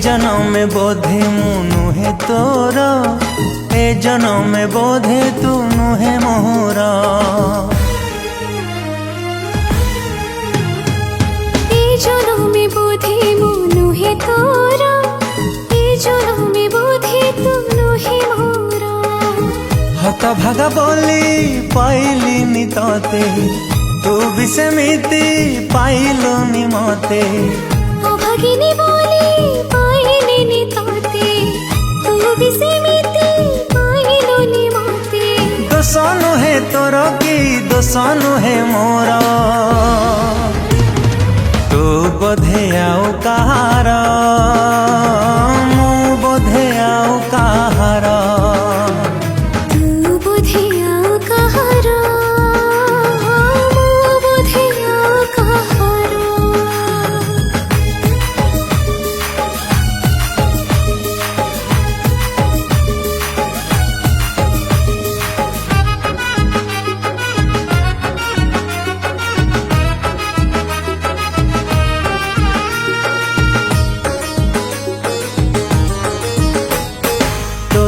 जन्म में बोधे मु नुहे तोर, ए जन्म में बोधे तू नुहे मोरा। ए जन्म में बोधे मु नुहे तोर, ए जन्म में बोधे तू नुहे मोरा। हत भागा बोली पाइली नि तोते, तू भी सेमिति पाइलुनि मते। अभागिनी बोली पाइली नि तोते, तू भी सेमिति पाइलुनि मते। दोष नुहे तोर कि दोष नुहे मोर, तू बोधे आउ कहार, मु बोधे आउ कहार। तू बोधे आउ कहार, मु बोधे आउ कहार।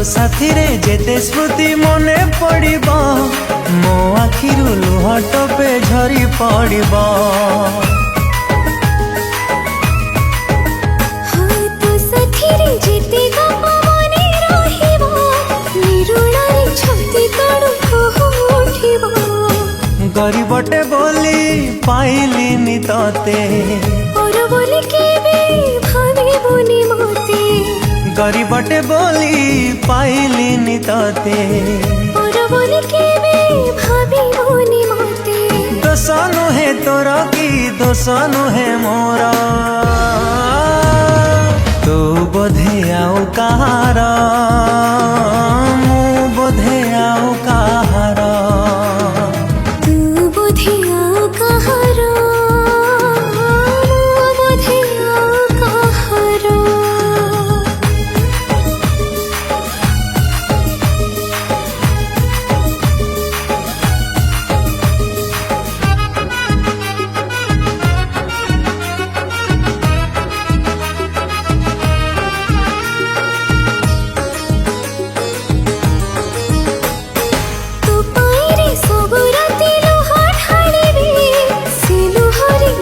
साथी रे जेते स्मृति मने पड़िबा, मो आखिरु लुह टपे झरी पड़िबा। हाँ तो साथी रे जेते गप मने रहिबा, निरुणारे छाती तड़को उठिबा। गरीबटे बोली पाइली नि तोते, और बोली केबे भाबिबुनि मते। गरीबटे बोली पाइली नि तोते, और बोली केबे भाबिबुनि मते। दोष नुहे तोर कि दोष नुहे मोर, तू बोधे आउ कहार, मु बोधे आउ कहार। तू बोधे आउ कहार, मु बोधे आउ कहार।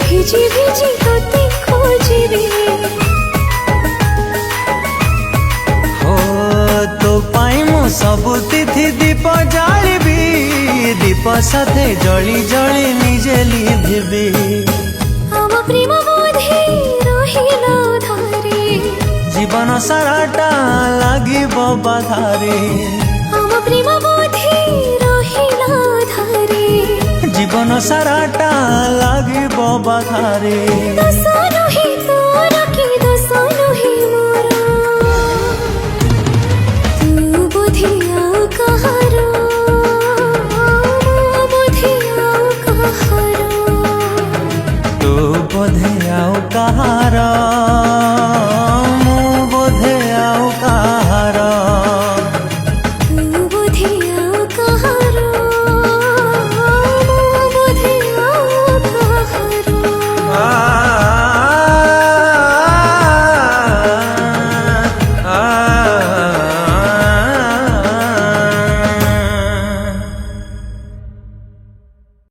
भिजी भिजी तोते खोजिबे, हो तो पाई मु सबु तिथि दीप जालिबी, दीप साथे जली जली निजे लिभिबी। आम प्रेम बोधे रहिला धारे, जीवन साराटा लागिब बाधारे। आम प्रेम बोधे रहिला धारे, जीवन साराटा लागिब बाधारे।